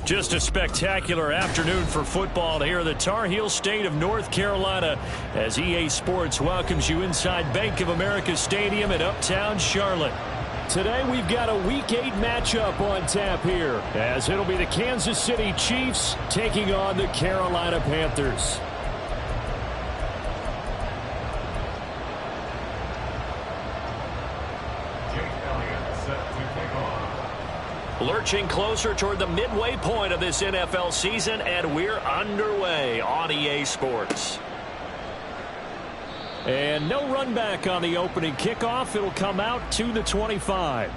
Just a spectacular afternoon for football here in the Tar Heel state of North Carolina as EA Sports welcomes you inside Bank of America Stadium in Uptown Charlotte. Today we've got a Week 8 matchup on tap here as it'll be the Kansas City Chiefs taking on the Carolina Panthers. Lurching closer toward the midway point of this NFL season, and we're underway on EA Sports. And no run back on the opening kickoff. It'll come out to the 25.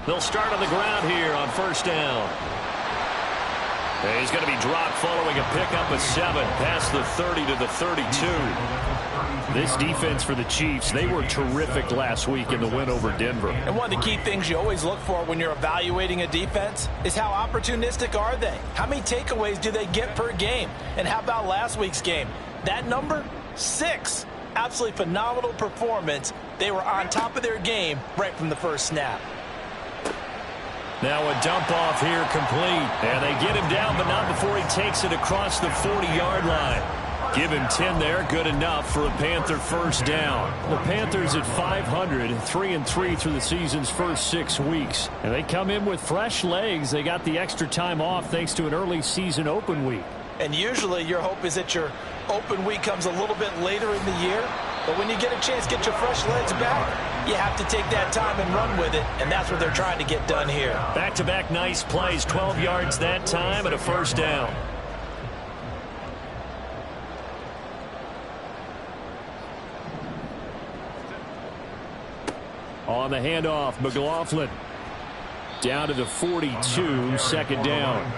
They'll start on the ground here on first down. And he's going to be dropped following a pickup of 7 past the 30 to the 32. This defense for the Chiefs, they were terrific last week in the win over Denver. And one of the key things you always look for when you're evaluating a defense is how opportunistic are they? How many takeaways do they get per game? And how about last week's game? That number, 6. Absolutely phenomenal performance. They were on top of their game right from the first snap. Now a dump off here complete. And they get him down, but not before he takes it across the 40-yard line. Give him 10 there, good enough for a Panther first down. The Panthers at 500, 3-3 through the season's first 6 weeks. And they come in with fresh legs. They got the extra time off thanks to an early season open week. And usually your hope is that your open week comes a little bit later in the year. But when you get a chance to get your fresh legs back, you have to take that time and run with it, and that's what they're trying to get done here. Back-to-back nice plays, 12 yards that time and a first down. On the handoff, McLaughlin. Down to the 42, second down.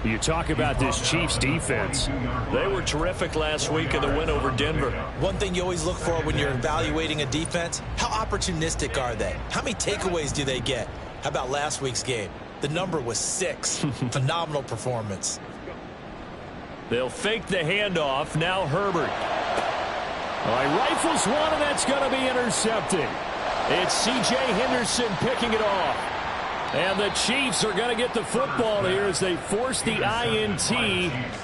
You talk about this Chiefs defense. They were terrific last week in the win over Denver. One thing you always look for when you're evaluating a defense, how opportunistic are they? How many takeaways do they get? How about last week's game? The number was 6. Phenomenal performance. They'll fake the handoff. Now Herbert. All right, rifles one, and that's going to be intercepted. It's C.J. Henderson picking it off. And the Chiefs are going to get the football here as they force the INT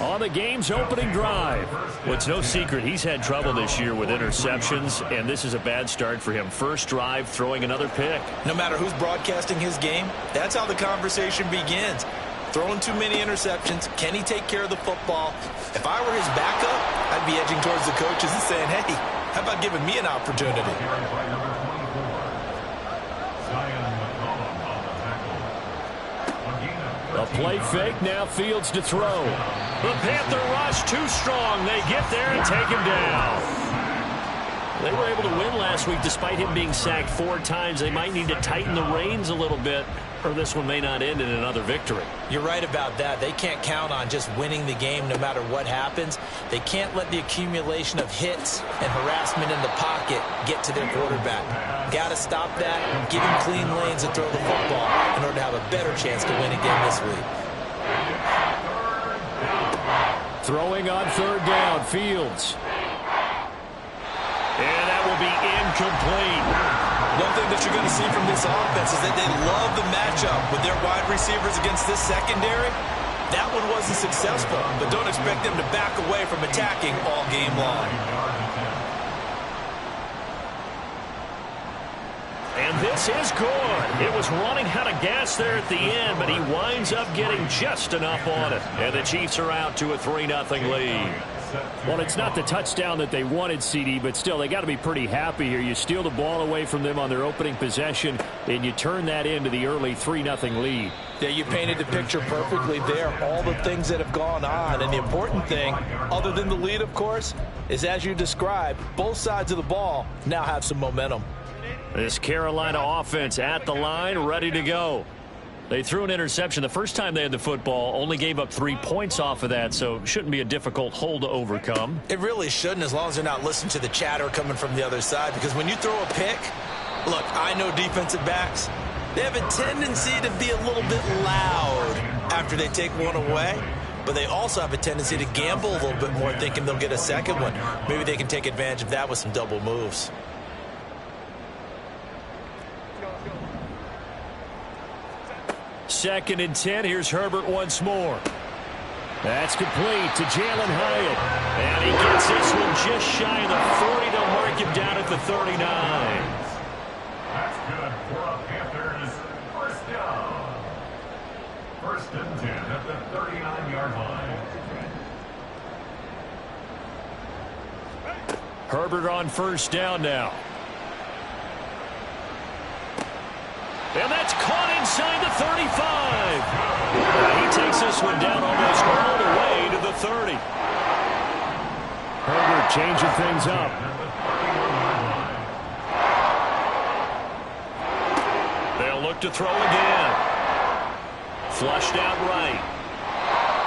on the game's opening drive. Well, it's no secret he's had trouble this year with interceptions, and this is a bad start for him. First drive, throwing another pick. No matter who's broadcasting his game, that's how the conversation begins. Throwing too many interceptions. Can he take care of the football? If I were his backup, I'd be edging towards the coaches and saying, hey, how about giving me an opportunity? A play fake, now Fields to throw. The Panther rush too strong. They get there and take him down. They were able to win last week despite him being sacked 4 times. They might need to tighten the reins a little bit, or this one may not end in another victory. You're right about that. They can't count on just winning the game no matter what happens. They can't let the accumulation of hits and harassment in the pocket get to their quarterback. Got to stop that, give him clean lanes and throw the football in order to have a better chance to win again this week. Throwing on third down, Fields. And that will be incomplete. One thing that you're going to see from this offense is that they love the matchup with their wide receivers against this secondary. That one wasn't successful, but don't expect them to back away from attacking all game long. And this is good. It was running out of gas there at the end, but he winds up getting just enough on it. And the Chiefs are out to a 3-0 lead. Well, it's not the touchdown that they wanted, CD, but still, they got to be pretty happy here. You steal the ball away from them on their opening possession, and you turn that into the early 3-0 lead. Yeah, you painted the picture perfectly there. All the things that have gone on, and the important thing, other than the lead, of course, is as you described, both sides of the ball now have some momentum. This Carolina offense at the line, ready to go. They threw an interception the first time they had the football, only gave up 3 points off of that, so shouldn't be a difficult hole to overcome. It really shouldn't, as long as they're not listening to the chatter coming from the other side, because when you throw a pick, Look, I know defensive backs, they have a tendency to be a little bit loud after they take one away, but they also have a tendency to gamble a little bit more, thinking they'll get a second one. Maybe they can take advantage of that with some double moves. Second and 10. Here's Herbert once more. That's complete to Jalen Hyatt. And he gets this one just shy of the 40 to mark him down at the 39. That's good for a Panthers first down. First and 10 at the 39-yard line. Herbert on first down now. And that's caught inside the 35. He takes this one down almost all the way to the 30. Herbert changing things up. They'll look to throw again. Flushed out right.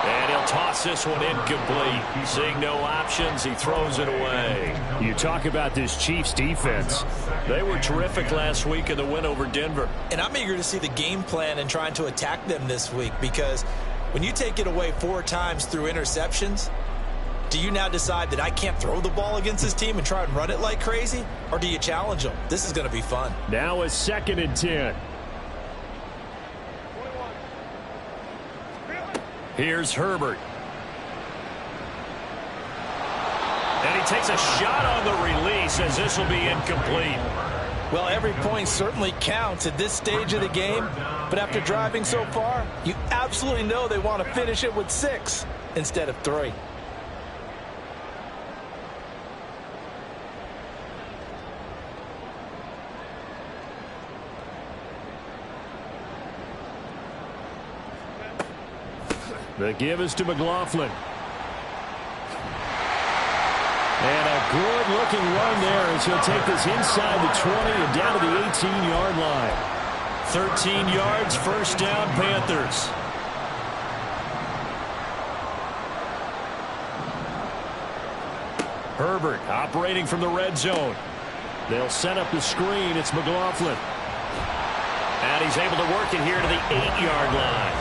And he'll toss this one incomplete. Seeing no options, he throws it away. You talk about this Chiefs defense. They were terrific last week in the win over Denver. And I'm eager to see the game plan and trying to attack them this week, because when you take it away 4 times through interceptions, do you now decide that I can't throw the ball against this team and try and run it like crazy? Or do you challenge them? This is going to be fun. Now a second and 10. Here's Herbert. And he takes a shot on the release, as this will be incomplete. Well, every point certainly counts at this stage of the game, but after driving so far, you absolutely know they want to finish it with 6 instead of 3. The give is to McLaughlin. And a good-looking run there as he'll take this inside the 20 and down to the 18-yard line. 13 yards, first down, Panthers. Herbert operating from the red zone. They'll set up the screen. It's McLaughlin. And he's able to work it here to the 8-yard line.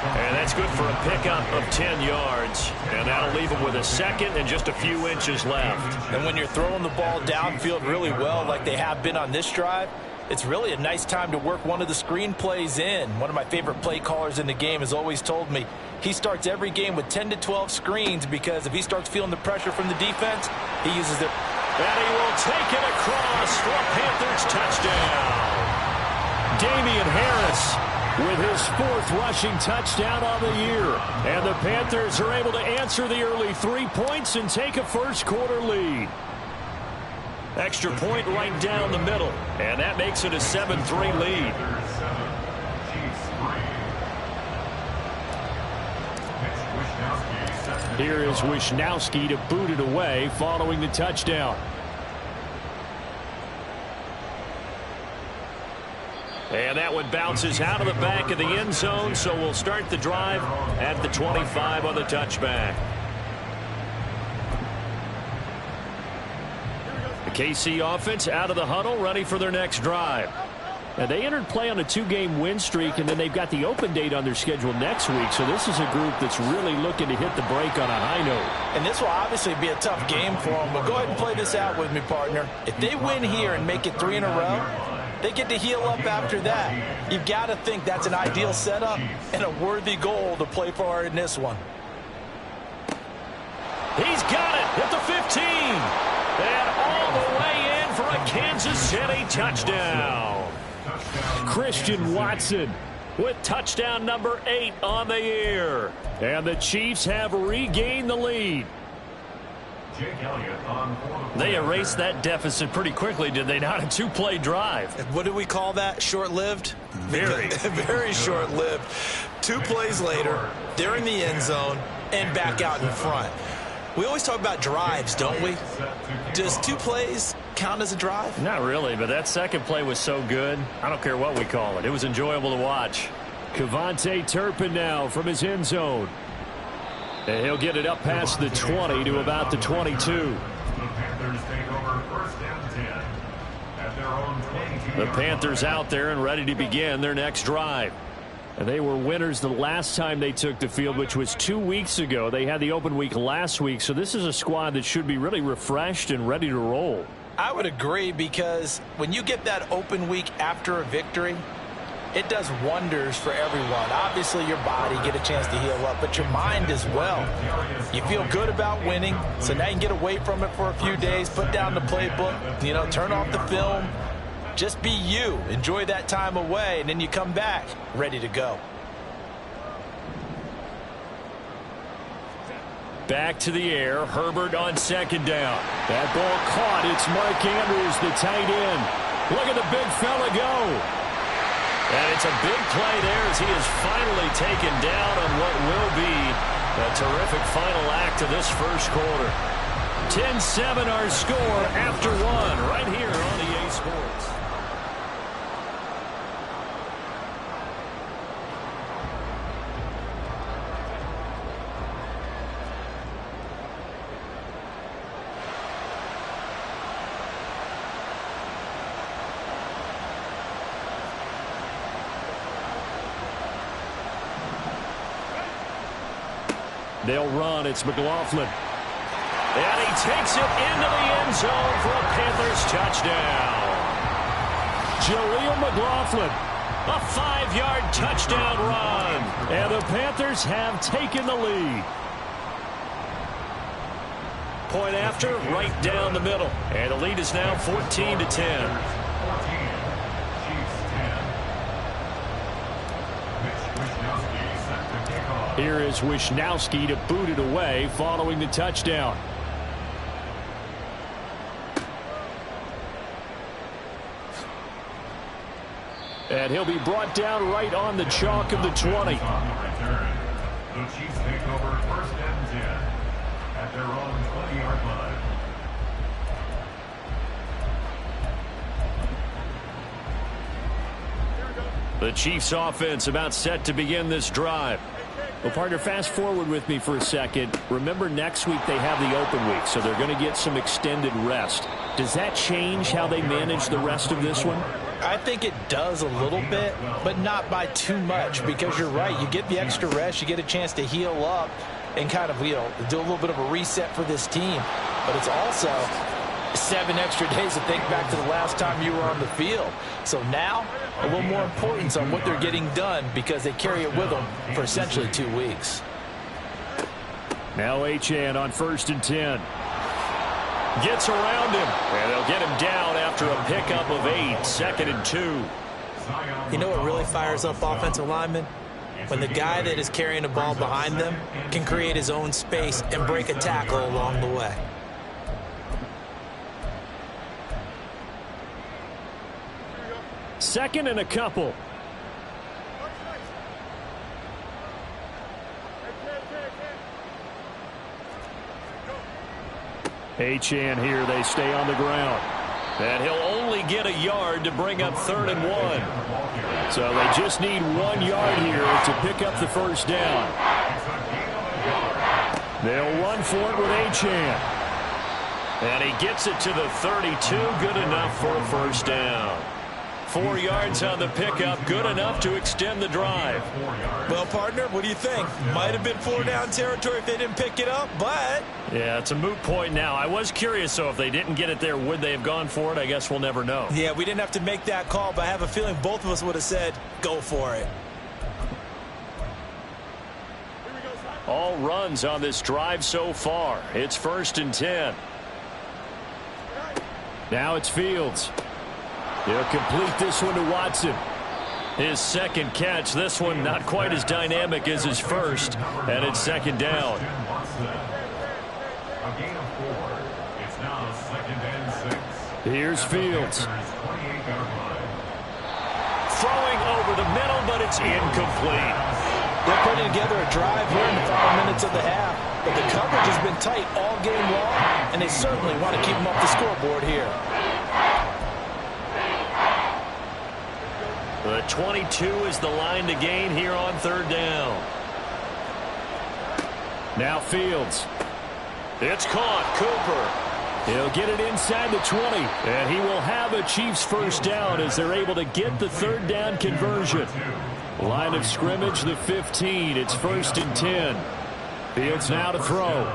And that's good for a pickup of 10 yards. And that'll leave him with a second and just a few inches left. And when you're throwing the ball downfield really well like they have been on this drive, it's really a nice time to work one of the screen plays in. One of my favorite play callers in the game has always told me he starts every game with 10 to 12 screens, because if he starts feeling the pressure from the defense, he uses it. And he will take it across for a Panthers touchdown. Damian Harris with his 4th rushing touchdown on the year. And the Panthers are able to answer the early 3 points and take a first-quarter lead. Extra point right down the middle. And that makes it a 7-3 lead. Here is Wishnowsky to boot it away following the touchdown. And that one bounces out of the back of the end zone, so we'll start the drive at the 25 on the touchback. The KC offense out of the huddle, ready for their next drive. Now, they entered play on a 2-game win streak, and then they've got the open date on their schedule next week, so this is a group that's really looking to hit the break on a high note. And this will obviously be a tough game for them, but go ahead and play this out with me, partner. If they win here and make it 3 in a row, they get to heal up after that. You've got to think that's an ideal setup and a worthy goal to play for in this one. He's got it at the 15. And all the way in for a Kansas City touchdown. Christian Watson with touchdown number 8 on the year. And the Chiefs have regained the lead. They erased that deficit pretty quickly, did they not? A 2-play drive. What do we call that? Short-lived? Very. Very short-lived. 2 plays later, they're in the end zone and back out in front. We always talk about drives, don't we? Does 2 plays count as a drive? Not really, but that second play was so good. I don't care what we call it. It was enjoyable to watch. Kevontae Turpin now from his end zone. And he'll get it up past the 20 to about the 22. The Panthers take over first and 10 at their own 22. The Panthers out there and ready to begin their next drive. And they were winners the last time they took the field, which was 2 weeks ago. They had the open week last week, so this is a squad that should be really refreshed and ready to roll. I would agree, because when you get that open week after a victory, it does wonders for everyone. Obviously, your body get a chance to heal up, but your mind as well. You feel good about winning, so now you can get away from it for a few days, put down the playbook, turn off the film. Just be you. Enjoy that time away, and then you come back ready to go. Back to the air. Herbert on second down. That ball caught. It's Mark Andrews, the tight end. Look at the big fella go. And it's a big play there as he is finally taken down on what will be a terrific final act of this first quarter. 10-7 our score after one right here on EA Sports. They'll run. It's McLaughlin. And he takes it into the end zone for a Panthers touchdown. Jaleel McLaughlin, a 5-yard touchdown run. And the Panthers have taken the lead. Point after, right down the middle. And the lead is now 14-10. Here is Wishnowsky to boot it away following the touchdown. And he'll be brought down right on the chalk of the 20. The Chiefs take over 1st and 10 at their own 20-yard line. The Chiefs offense about set to begin this drive. Well, partner, fast forward with me for a second. Remember, next week they have the open week, so they're going to get some extended rest. Does that change how they manage the rest of this one? I think it does a little bit, but not by too much, because you're right. You get the extra rest, you get a chance to heal up and kind of, do a little bit of a reset for this team. But it's also 7 extra days to think back to the last time you were on the field. So now, a little more importance on what they're getting done, because they carry it with them for essentially 2 weeks. Now Achane on 1st and 10. Gets around him, and they'll get him down after a pickup of 8, 2nd and 2. You know what really fires up offensive linemen? When the guy that is carrying the ball behind them can create his own space and break a tackle along the way. Second and a couple. Achane here. They stay on the ground. And he'll only get a yard to bring up 3rd and 1. So they just need 1 yard here to pick up the first down. They'll run for it with Achane. And he gets it to the 32. Good enough for a first down. 4 yards on the pickup, good enough to extend the drive. Well, partner, what do you think? Might have been 4-down territory if they didn't pick it up, but... Yeah, it's a moot point now. I was curious, so if they didn't get it there, would they have gone for it? I guess we'll never know. Yeah, we didn't have to make that call, but I have a feeling both of us would have said, go for it. All runs on this drive so far. It's 1st and 10. Now it's Fields. He'll complete this one to Watson. His second catch. This one not quite as dynamic as his first. And it's 2nd down. A gain of 4. It's now 2nd and 6. Here's Fields. 28-yard line. Throwing over the middle, but it's incomplete. They're putting together a drive here in the final minutes of the half. But the coverage has been tight all game long, and they certainly want to keep them off the scoreboard here. The 22 is the line to gain here on 3rd down. Now Fields. It's caught. Cooper. He'll get it inside the 20, and he will have a Chiefs first down as they're able to get the third down conversion. Line of scrimmage, the 15. It's 1st and 10. Fields now to throw.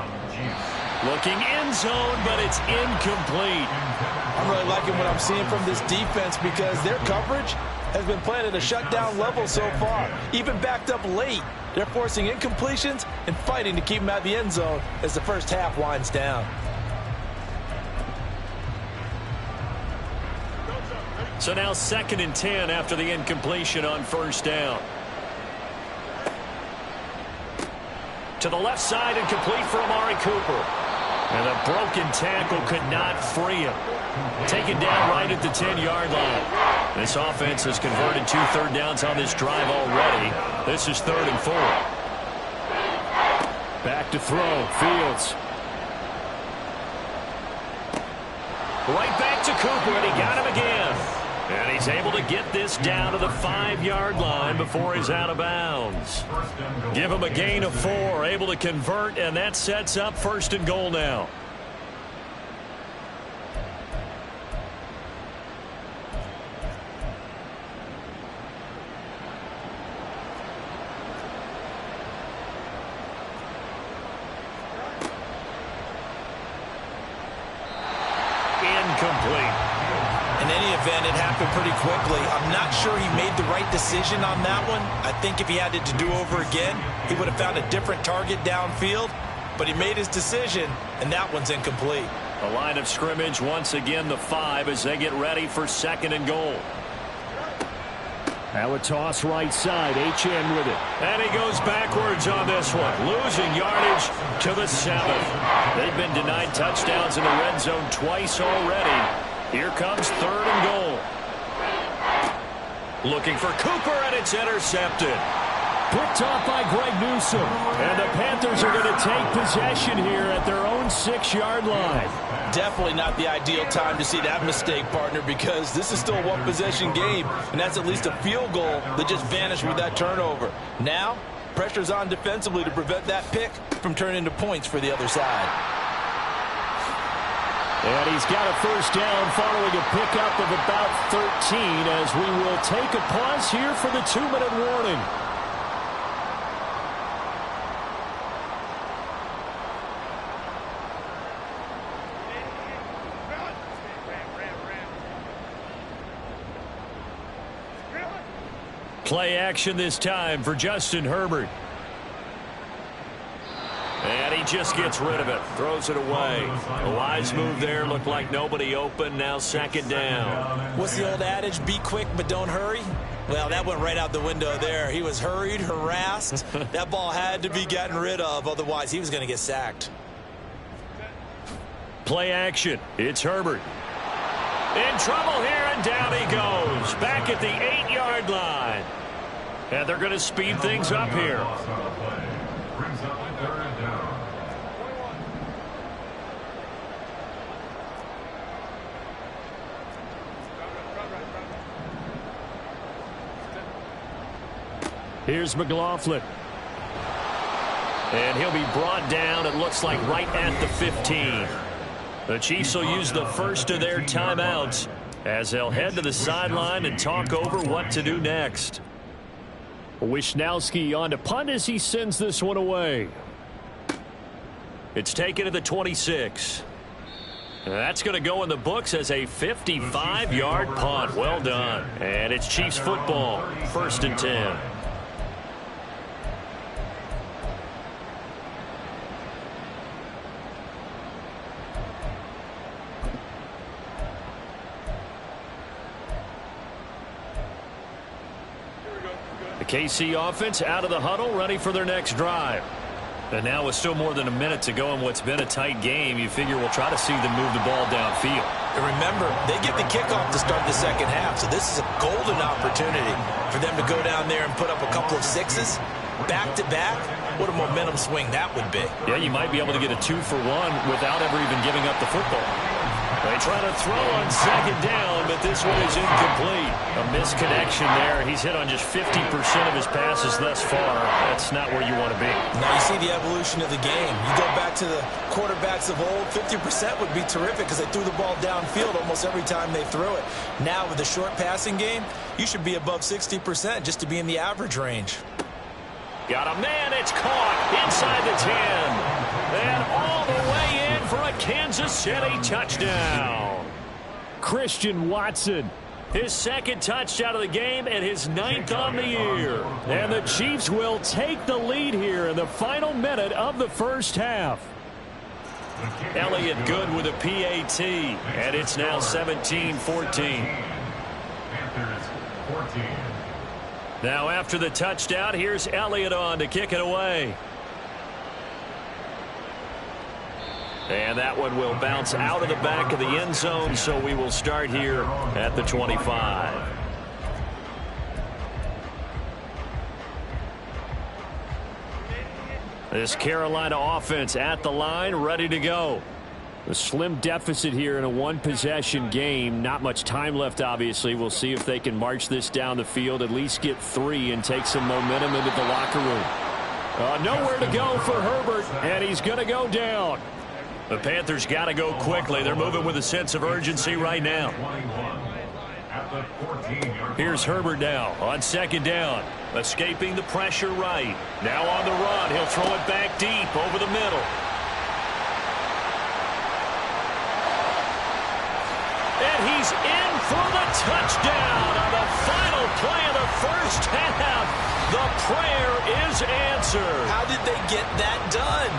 Looking end zone, but it's incomplete. I'm really liking what I'm seeing from this defense because their coverage has been playing at a shutdown level so far. Even backed up late, they're forcing incompletions and fighting to keep them out of the end zone as the first half winds down. So now 2nd and 10 after the incompletion on first down. To the left side and complete for Amari Cooper. And a broken tackle could not free him. Taken down right at the 10-yard line. This offense has converted 2 third downs on this drive already. This is 3rd and 4. Back to throw. Fields. Right back to Cooper, and he got him again. And he's able to get this down to the 5-yard line before he's out of bounds. Give him a gain of 4, able to convert, and that sets up 1st and goal now. Incomplete. In any event, it happened pretty quickly. I'm not sure he made the right decision on that one. I think if he had it to do over again, he would have found a different target downfield. But he made his decision, and that one's incomplete. The line of scrimmage once again the 5 as they get ready for 2nd and goal. Now a toss right side. HN with it. And he goes backwards on this one. Losing yardage to the 7. They've been denied touchdowns in the red zone twice already. Here comes 3rd and goal. Looking for Cooper, and it's intercepted. Picked off by Greg Newsome. And the Panthers are going to take possession here at their own 6-yard line. Definitely not the ideal time to see that mistake, partner, because this is still a one-possession game, and that's at least a field goal that just vanished with that turnover. Now, pressure's on defensively to prevent that pick from turning into points for the other side. And he's got a first down following a pickup of about 13 as we will take a pause here for the 2-minute warning. Play action this time for Justin Herbert. And he just gets rid of it. Throws it away. A wise move there. Looked like nobody open. Now 2nd down. What's the old adage? Be quick, but don't hurry. Well, that went right out the window there. He was hurried, harassed. That ball had to be gotten rid of. Otherwise, he was going to get sacked. Play action. It's Herbert. In trouble here, and down he goes. Back at the 8-yard line. And they're going to speed things up here. Brings up a 3rd down. Here's McLaughlin. And he'll be brought down, it looks like, right at the 15. The Chiefs will use the first of their timeouts as they'll head to the sideline and talk over what to do next. Wishnowski on to punt as he sends this one away. It's taken to the 26. That's going to go in the books as a 55-yard punt. Well done. And it's Chiefs football. 1st and 10. The KC offense out of the huddle, ready for their next drive. And now with still more than a minute to go in what's been a tight game, you figure we'll try to see them move the ball downfield. And remember, they get the kickoff to start the second half, so this is a golden opportunity for them to go down there and put up a couple of sixes back-to-back. What a momentum swing that would be. Yeah, you might be able to get a 2-for-1 without ever even giving up the football. They try to throw on second down, but this one is incomplete. A misconnection there. He's hit on just 50% of his passes thus far. That's not where you want to be. Now you see the evolution of the game. You go back to the quarterbacks of old, 50% would be terrific because they threw the ball downfield almost every time they threw it. Now with the short passing game, you should be above 60% just to be in the average range. Got a man. It's caught inside the 10. And all the way in for a Kansas City touchdown. Christian Watson. His second touchdown of the game and his 9th on the year. And the Chiefs will take the lead here in the final minute of the first half. Elliott Good with a PAT. And it's now 17-14. Panthers 14. Now after the touchdown, here's Elliott on to kick it away. And that one will bounce out of the back of the end zone, so we will start here at the 25. This Carolina offense at the line, ready to go. A slim deficit here in a one-possession game. Not much time left, obviously. We'll see if they can march this down the field, at least get 3 and take some momentum into the locker room. Nowhere to go for Herbert, and he's going to go down. The Panthers got to go quickly. They're moving with a sense of urgency right now. Here's Herbert now on second down. Escaping the pressure right. Now on the run. He'll throw it back deep over the middle. And he's in for the touchdown on the final play of the first half. The prayer is answered. How did they get that done?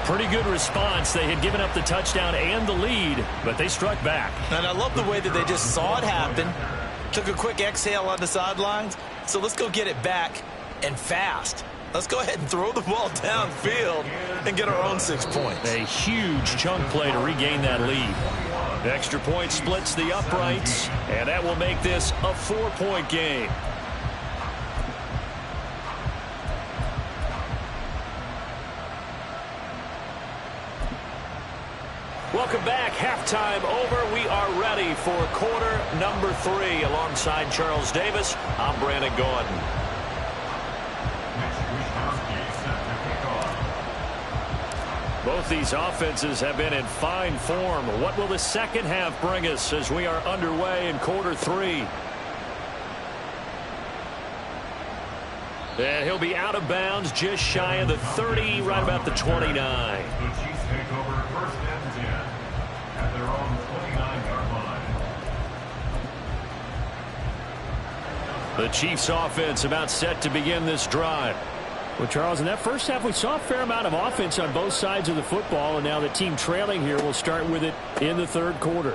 Pretty good response. They had given up the touchdown and the lead, but they struck back. And I love the way that they just saw it happen, took a quick exhale on the sidelines. So let's go get it back and fast. Let's go ahead and throw the ball downfield and get our own 6 points. A huge chunk play to regain that lead. The extra point splits the uprights, and that will make this a 4-point game. Welcome back. Halftime over. We are ready for quarter number 3. Alongside Charles Davis, I'm Brandon Gordon. Both these offenses have been in fine form. What will the second half bring us as we are underway in quarter 3? And he'll be out of bounds just shy of the 30, right about the 29. The Chiefs take over first and 10 at their own 29-yard line. The Chiefs offense about set to begin this drive. Well, Charles, in that first half, we saw a fair amount of offense on both sides of the football, and now the team trailing here will start with it in the third quarter.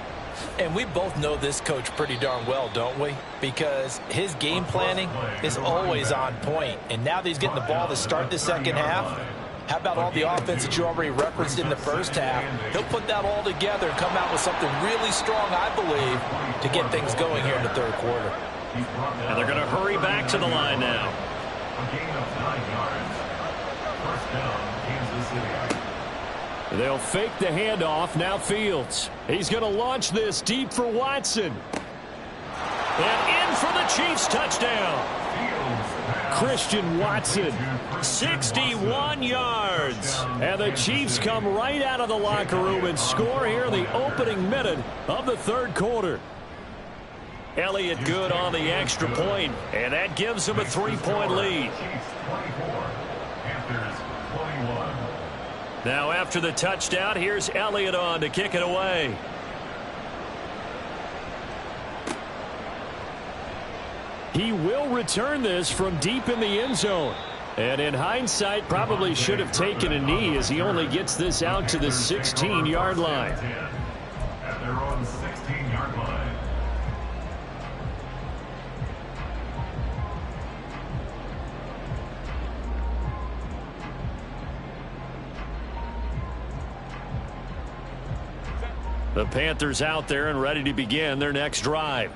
And we both know this coach pretty darn well, don't we? Because his game planning is always on point. And now that he's getting the ball to start the second half, how about all the offense that you already referenced in the first half? He'll put that all together and come out with something really strong, I believe, to get things going here in the third quarter. And they're going to hurry back to the line now. A gain of 9 yards. First down, Kansas City. They'll fake the handoff. Now Fields. He's going to launch this deep for Watson. And in for the Chiefs touchdown. Christian Watson. 61 yards. And the Chiefs come right out of the locker room and score here in the opening minute of the third quarter. Elliott Good on the extra point, and that gives them a 3-point lead. Now after the touchdown, here's Elliott on to kick it away. He will return this from deep in the end zone. And in hindsight, probably should have taken a knee as he only gets this out to the 16-yard line. At their own 16-yard line. The Panthers out there and ready to begin their next drive.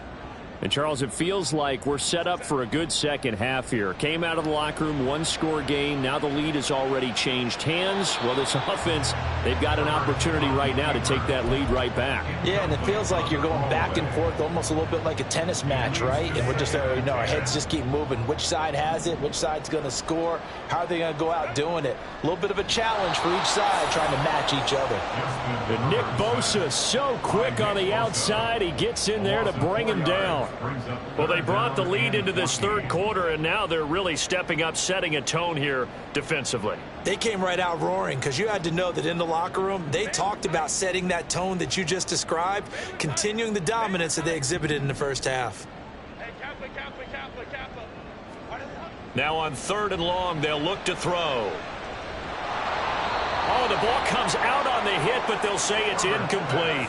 And, Charles, it feels like we're set up for a good second half here. Came out of the locker room, one-score game. Now the lead has already changed hands. Well, this offense, they've got an opportunity right now to take that lead right back. Yeah, and it feels like you're going back and forth almost a little bit like a tennis match, right? And we're just there, our heads just keep moving. Which side has it? Which side's going to score? How are they going to go out doing it? A little bit of a challenge for each side trying to match each other. And Nick Bosa so quick on the outside. He gets in there to bring him down. Well, they brought the lead into this third quarter, and now they're really stepping up, setting a tone here defensively. They came right out roaring because you had to know that in the locker room, they talked about setting that tone that you just described, continuing the dominance that they exhibited in the first half. Now on 3rd and long, they'll look to throw. Oh, the ball comes out on the hit, but they'll say it's incomplete.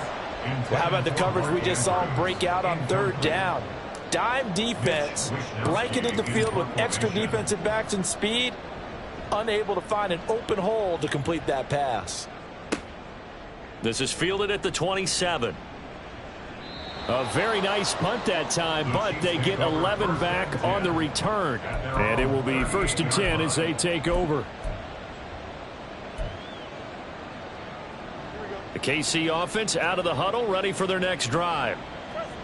Well, how about the coverage we just saw him break out on 3rd down? Dime defense, blanketed the field with extra defensive backs and speed, unable to find an open hole to complete that pass. This is fielded at the 27. A very nice punt that time, but they get 11 back on the return. And it will be 1st and 10 as they take over. The KC offense out of the huddle, ready for their next drive.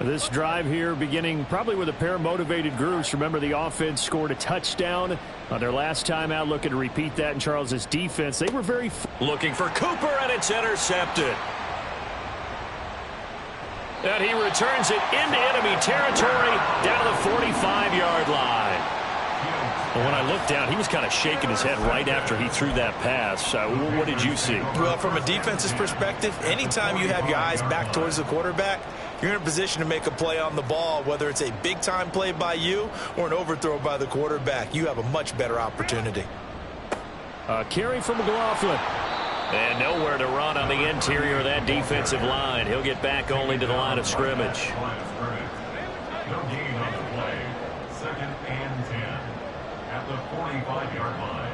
This drive here beginning probably with a pair of motivated groups. Remember, the offense scored a touchdown on their last time out. Looking to repeat that in Charles's defense. They were very looking for Cooper, and it's intercepted. And he returns it into enemy territory down to the 45-yard line. Well, when I looked down, he was kind of shaking his head right after he threw that pass. What did you see? Well, from a defense's perspective, anytime you have your eyes back towards the quarterback, you're in a position to make a play on the ball, whether it's a big-time play by you or an overthrow by the quarterback. You have a much better opportunity. A carry from McLaughlin. And nowhere to run on the interior of that defensive line. He'll get back only to the line of scrimmage. No gain on the play. 2nd and 10 at the 45-yard line.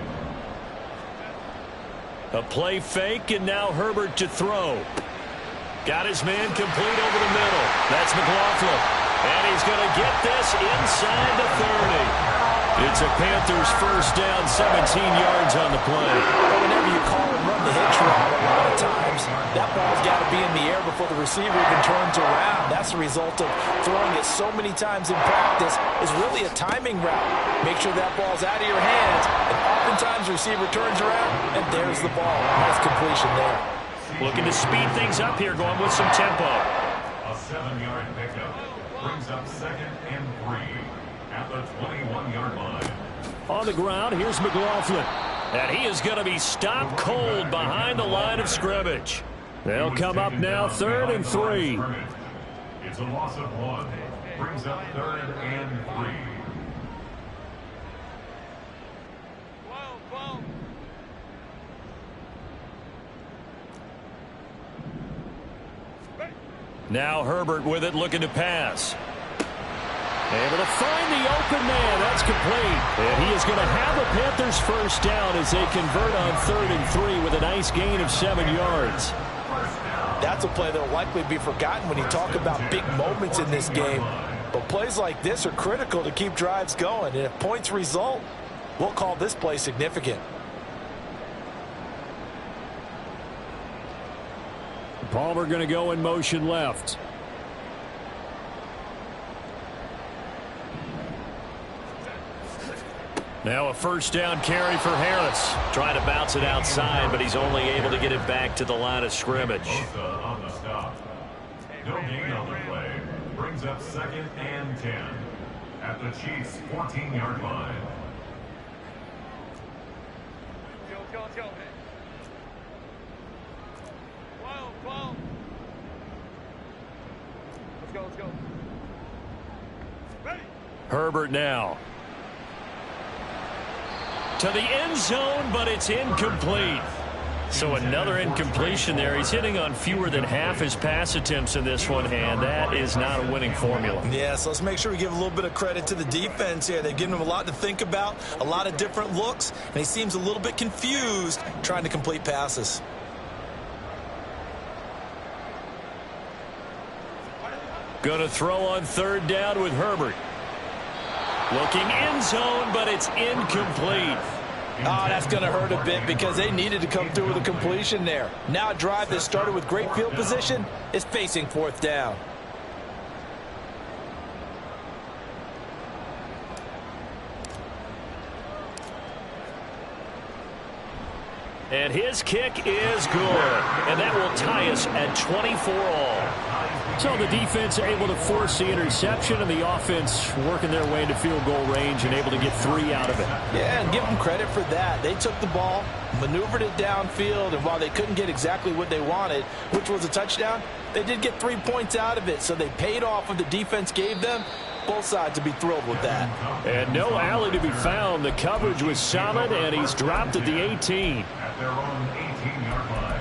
A play fake, and now Herbert to throw. Got his man complete over the middle. That's McLaughlin. And he's going to get this inside the 30. It's a Panthers first down, 17 yards on the play. But whenever you call and run the hitch route, a lot of times, that ball's got to be in the air before the receiver even turns around. That's the result of throwing it so many times in practice is really a timing route. Make sure that ball's out of your hands, and oftentimes the receiver turns around, and there's the ball. Nice completion there. Looking to speed things up here, going with some tempo. A 7-yard pickup brings up 2nd and 3 at the 21-yard line. On the ground, here's McLaughlin. And he is going to be stopped cold behind the line of scrimmage. They'll come up now 3rd and 3. It's a loss of 1. Brings up 3rd and 3. Now Herbert with it, looking to pass. Able to find the open man. That's complete. And he is going to have a Panthers first down as they convert on 3rd and 3 with a nice gain of 7 yards. That's a play that will likely be forgotten when you talk about big moments in this game. But plays like this are critical to keep drives going. And if points result, we'll call this play significant. Palmer going to go in motion left. Now a first down carry for Harris. Trying to bounce it outside, but he's only able to get it back to the line of scrimmage. Bosa on the stop. No gain on the play. Brings up 2nd and 10 at the Chiefs' 14-yard line. Let's go, man. Whoa. Let's go. Ready. Herbert now. To the end zone, but it's incomplete. So another incompletion there. He's hitting on fewer than half his pass attempts in this one, and that is not a winning formula. Yeah, so let's make sure we give a little bit of credit to the defense here. They've given him a lot to think about, a lot of different looks, and he seems a little bit confused trying to complete passes. Going to throw on third down with Herbert. Looking end zone, but it's incomplete. Oh, that's going to hurt a bit because they needed to come through with a completion there. Now a drive that started with great field position is facing fourth down. And his kick is good. And that will tie us at 24 all. So the defense able to force the interception, and the offense working their way into field goal range and able to get 3 out of it. Yeah, and give them credit for that. They took the ball, maneuvered it downfield, and while they couldn't get exactly what they wanted, which was a touchdown, they did get 3 points out of it. So they paid off what the defense gave them. Both sides to be thrilled with that. And no alley to be found. The coverage was solid, and he's dropped at the 18. At their own 18-yard line.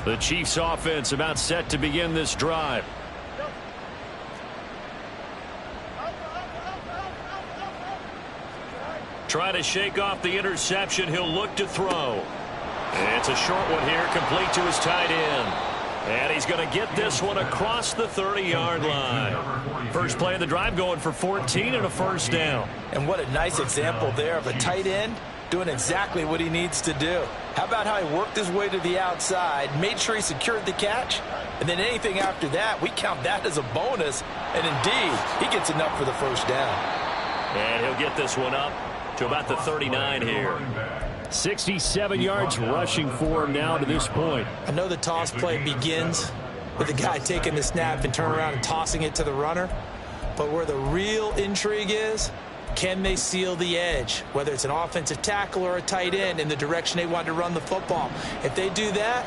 The Chiefs offense about set to begin this drive. Try to shake off the interception. He'll look to throw. It's a short one here, complete to his tight end. And he's going to get this one across the 30-yard line. First play of the drive going for 14 and a first down. And what a nice example there of a tight end doing exactly what he needs to do. How about how he worked his way to the outside, made sure he secured the catch, and then anything after that, we count that as a bonus. And indeed, he gets enough for the first down. And he'll get this one up to about the 39 here. 67 yards rushing for him now to this point. I know the toss play begins with the guy taking the snap and turning around and tossing it to the runner. But where the real intrigue is, can they seal the edge, whether it's an offensive tackle or a tight end, in the direction they want to run the football? If they do that,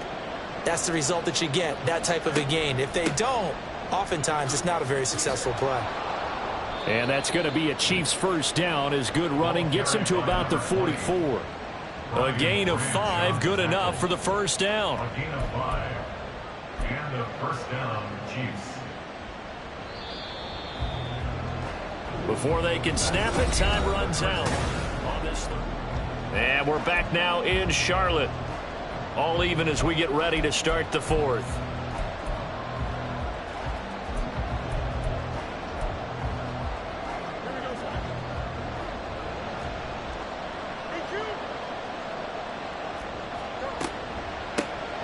that's the result that you get, that type of a gain. If they don't, oftentimes it's not a very successful play. And that's going to be a Chiefs first down as good running gets him to about the 44. A gain of 5, good enough for the first down. A gain of 5. And a first down, Chiefs. Before they can snap it, time runs out. And we're back now in Charlotte. All even as we get ready to start the fourth.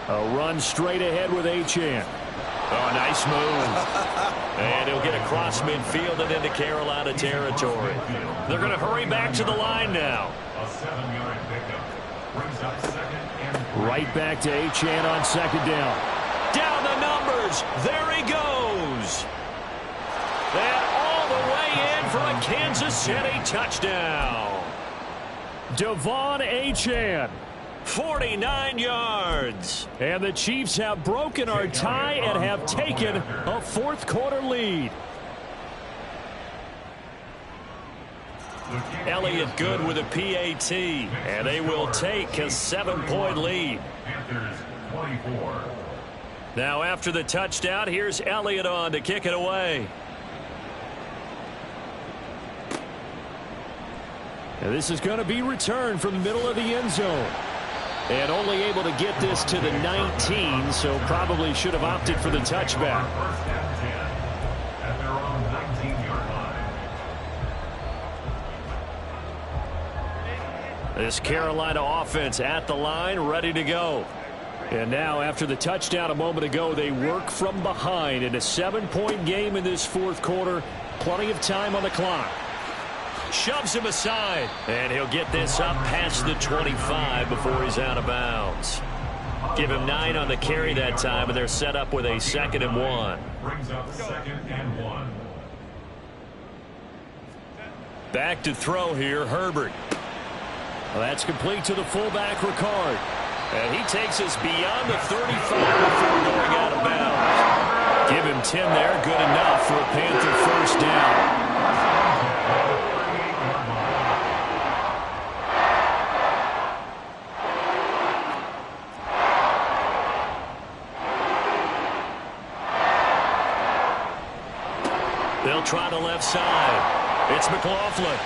A run straight ahead with Achane. Oh, nice move. And he'll get across midfield and into Carolina territory. They're going to hurry back to the line now. A 7-yard pickup. Brings up second and Right back to Achane on second down. Down the numbers. There he goes. And all the way in for a Kansas City touchdown. Devon Achane. 49 yards. And the Chiefs have broken our tie and have taken a fourth quarter lead. Elliott good with a PAT. And they will take a 7-point lead. Panthers 24. Now after the touchdown, here's Elliott on to kick it away. And this is going to be returned from the middle of the end zone. And only able to get this to the 19, so probably should have opted for the touchback. First and 10 at their own 19-yard line. This Carolina offense at the line, ready to go. And now, after the touchdown a moment ago, they work from behind in a 7-point game in this fourth quarter. Plenty of time on the clock. Shoves him aside. And he'll get this up past the 25 before he's out of bounds. Give him 9 on the carry that time, and they're set up with a 2nd and 1. Brings up 2nd and 1. Back to throw here, Herbert. Well, that's complete to the fullback, Ricard. And he takes us beyond the 35 before going out of bounds. Give him 10 there, good enough for a Panther first down. They'll try the left side. It's McLaughlin.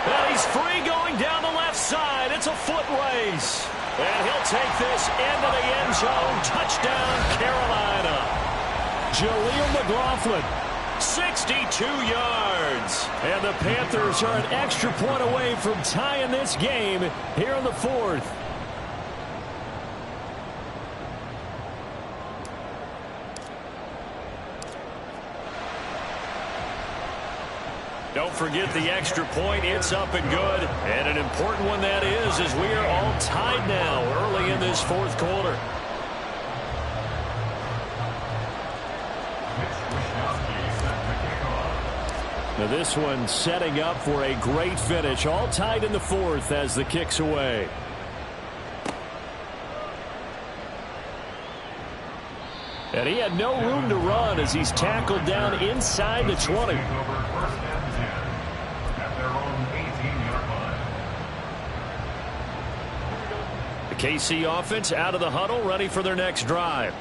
And he's free going down the left side. It's a foot race. And he'll take this into the end zone. Touchdown, Carolina. Jaleel McLaughlin, 62 yards. And the Panthers are an extra point away from tying this game here in the fourth. Don't forget the extra point. It's up and good. And an important one that is, as we are all tied now early in this fourth quarter. Now this one setting up for a great finish. All tied in the fourth as the kick's away. And he had no room to run as he's tackled down inside the 20. The KC offense out of the huddle, ready for their next drive.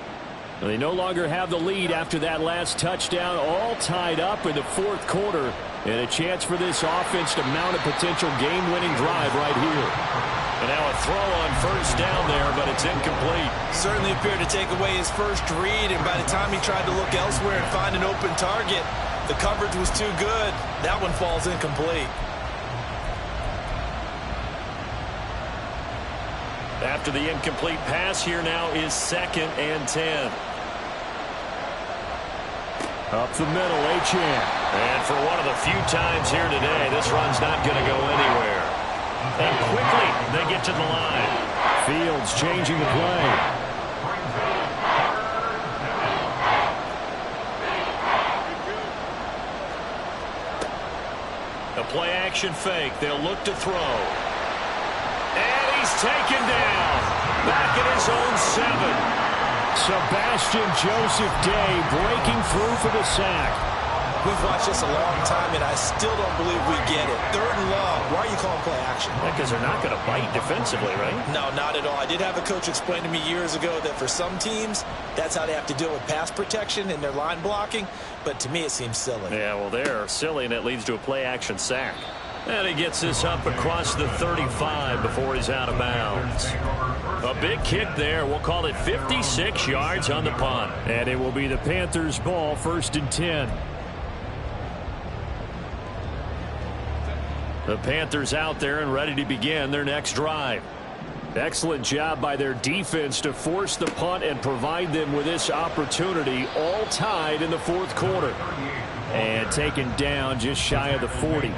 They no longer have the lead after that last touchdown, all tied up in the fourth quarter, and a chance for this offense to mount a potential game-winning drive right here. And now a throw on first down there, but it's incomplete. Certainly appeared to take away his first read, and by the time he tried to look elsewhere and find an open target, the coverage was too good. That one falls incomplete. After the incomplete pass, here now is 2nd and 10. Up the middle, Achane. And for one of the few times here today, this run's not going to go anywhere. And quickly, they get to the line. Fields changing the play. A play-action fake. They'll look to throw. And he's taken down. Back at his own 7. Sebastian Joseph Day breaking through for the sack. We've watched this a long time, and I still don't believe we get it. 3rd and long. Why are you calling play action? Because they're not going to bite defensively, right? No, not at all. I did have a coach explain to me years ago that for some teams, that's how they have to deal with pass protection and their line blocking. But to me, it seems silly. Yeah, well, they're silly, and it leads to a play-action sack. And he gets this up across the 35 before he's out of bounds. A big kick there. We'll call it 56 yards on the punt. And it will be the Panthers' ball, 1st and 10. The Panthers out there and ready to begin their next drive. Excellent job by their defense to force the punt and provide them with this opportunity, all tied in the fourth quarter. And taken down just shy of the 40.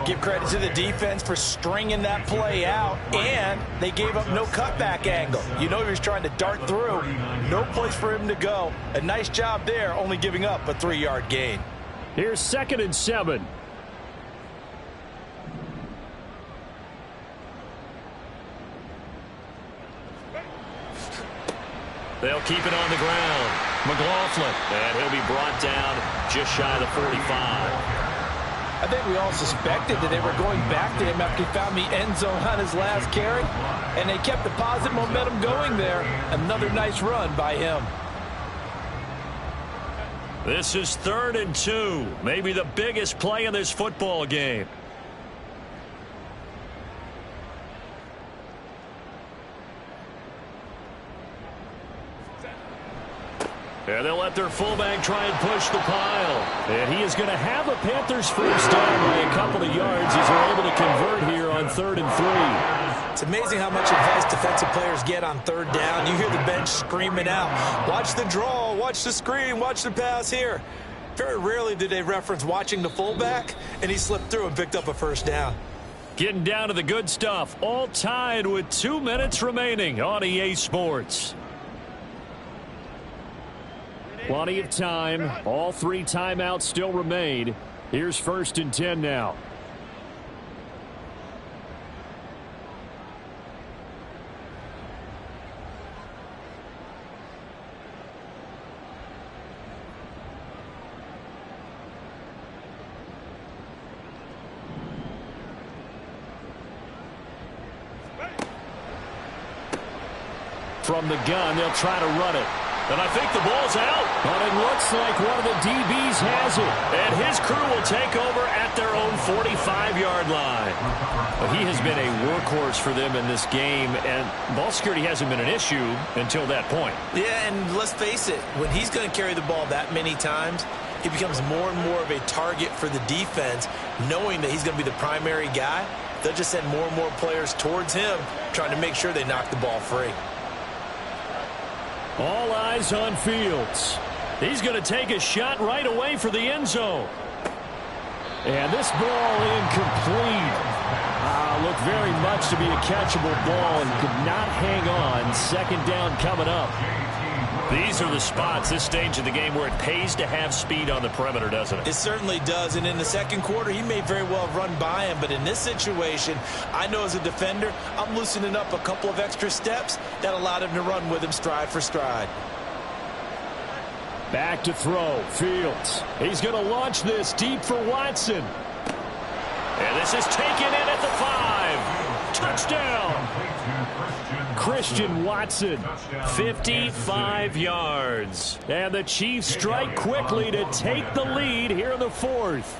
Give credit to the defense for stringing that play out, and they gave up no cutback angle. You know he was trying to dart through. No place for him to go. A nice job there, only giving up a 3-yard gain. Here's 2nd and 7. They'll keep it on the ground. McLaughlin, and he'll be brought down just shy of the 45. I think we all suspected that they were going back to him after he found the end zone on his last carry, and they kept the positive momentum going there. Another nice run by him. This is 3rd and 2, maybe the biggest play in this football game. And they'll let their fullback try and push the pile. And he is going to have a Panthers first down by a couple of yards as they're able to convert here on 3rd and 3. It's amazing how much advice defensive players get on 3rd down. You hear the bench screaming out, watch the draw, watch the screen, watch the pass here. Very rarely do they reference watching the fullback, and he slipped through and picked up a first down. Getting down to the good stuff, all tied with 2 minutes remaining on EA Sports. Plenty of time. All 3 timeouts still remain. Here's 1st and 10 now. From the gun, they'll try to run it. And I think the ball's out. But it looks like one of the DBs has it. And his crew will take over at their own 45-yard line. But he has been a workhorse for them in this game, and ball security hasn't been an issue until that point. Yeah, and let's face it, when he's going to carry the ball that many times, he becomes more and more of a target for the defense, knowing that he's going to be the primary guy. They'll just send more and more players towards him, trying to make sure they knock the ball free. All eyes on Fields. He's going to take a shot right away for the end zone. And this ball incomplete. Looked very much to be a catchable ball and could not hang on. Second down coming up. These are the spots, this stage of the game, where it pays to have speed on the perimeter, doesn't it? It certainly does, and in the second quarter, he may very well have run by him, but in this situation, I know as a defender, I'm loosening up a couple of extra steps that allowed him to run with him stride for stride. Back to throw. Fields. He's going to launch this deep for Watson. And this is taken in at the 5. Touchdown. Christian Watson. 55 yards. And the Chiefs strike quickly to take the lead here in the fourth.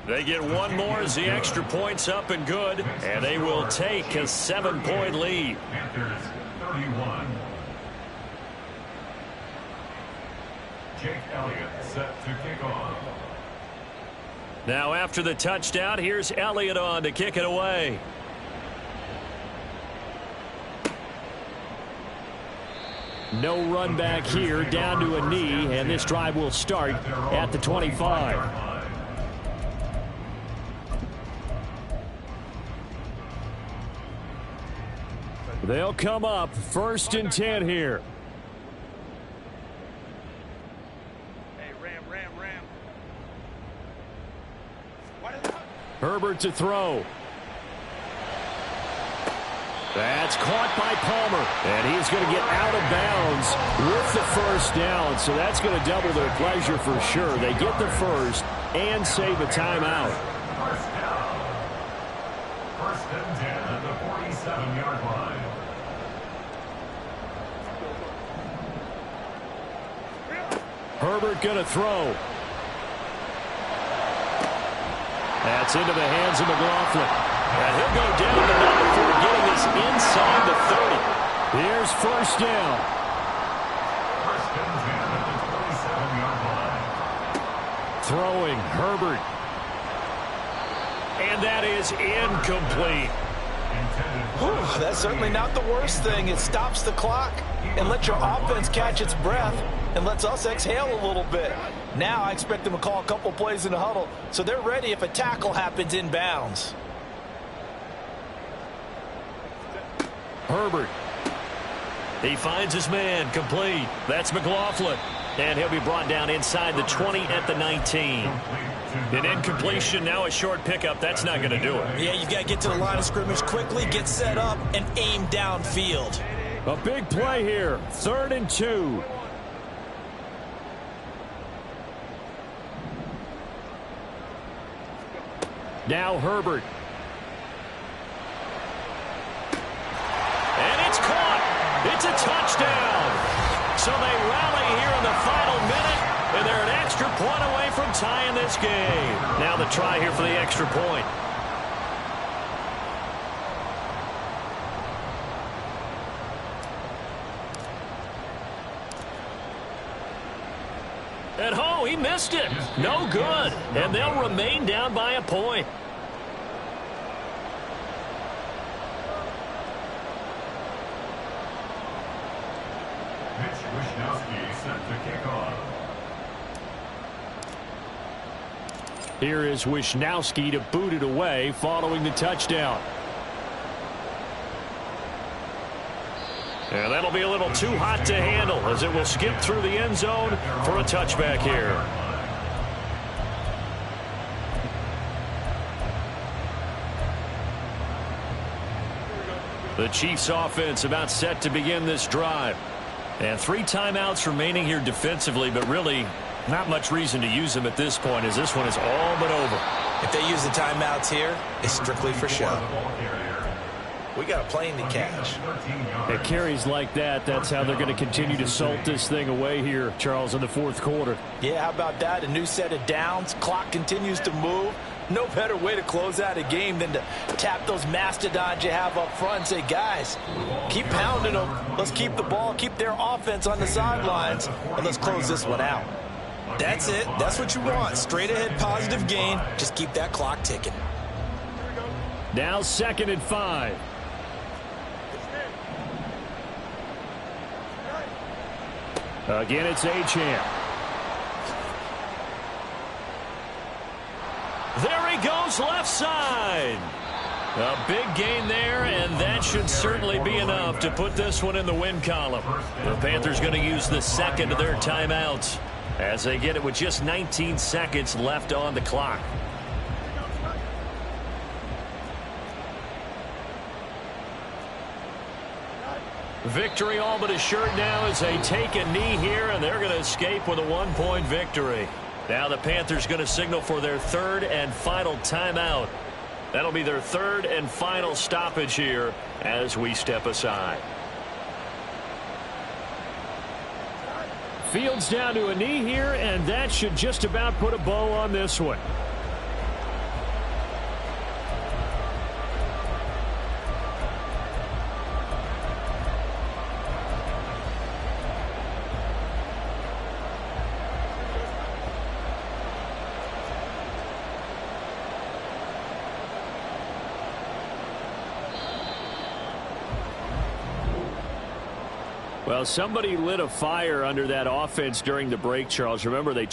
They get one more as the extra point's up and good. And they will take a 7-point lead. Panthers 31. Jake Elliott set to kick off. Now after the touchdown, here's Elliott on to kick it away. No run back here, down to a knee, and this drive will start at the 25. They'll come up 1st and 10 here. Herbert to throw. That's caught by Palmer. And he's going to get out of bounds with the first down. So that's going to double their pleasure for sure. They get the first and save a timeout. First down. 1st and 10 at the 47-yard line. Herbert going to throw. That's into the hands of McLaughlin. And he'll go down the middle before getting this inside the 30. Here's first down. 1st and 10 at the 27-yard line. Throwing Herbert. And that is incomplete. Whew, that's certainly not the worst thing. It stops the clock and lets your offense catch its breath and lets us exhale a little bit. Now I expect them to call a couple plays in the huddle so they're ready if a tackle happens inbounds. Herbert. He finds his man, complete. That's McLaughlin. And he'll be brought down inside the 20 at the 19. An incompletion, now a short pickup. That's not going to do it. Yeah, you've got to get to the line of scrimmage quickly, get set up, and aim downfield. A big play here. 3rd and 2. Now Herbert. And it's caught. It's a touchdown. So they rally here in the final minute, and they're an extra point away from tying this game. Now the try here for the extra point. And oh, he missed it. No good. And they'll remain down by a point. Mitch Wishnowsky set to kick off. Here is Wishnowsky to boot it away following the touchdown. And that'll be a little too hot to handle as it will skip through the end zone for a touchback here. The Chiefs offense about set to begin this drive. And 3 timeouts remaining here defensively, but really not much reason to use them at this point as this one is all but over. If they use the timeouts here, it's strictly for show. We got a plane to catch. At carries like that, that's how they're going to continue to salt this thing away here, Charles, in the fourth quarter. Yeah, how about that? A new set of downs. Clock continues to move. No better way to close out a game than to tap those mastodons you have up front and say, guys, keep pounding them. Let's keep the ball, keep their offense on the sidelines, and let's close this one out. That's it. That's what you want. Straight ahead positive gain. Just keep that clock ticking. Now 2nd and 5. Again, it's Achane. There he goes, left side. A big gain there, and that should certainly be enough to put this one in the win column. The Panthers going to use the second of their timeouts as they get it with just 19 seconds left on the clock. Victory all but assured now as they take a knee here, and they're going to escape with a 1-point victory. Now the Panthers going to signal for their 3rd and final timeout. That'll be their 3rd and final stoppage here as we step aside. Fields down to a knee here, and that should just about put a bow on this one. Well, somebody lit a fire under that offense during the break, Charles. Remember, they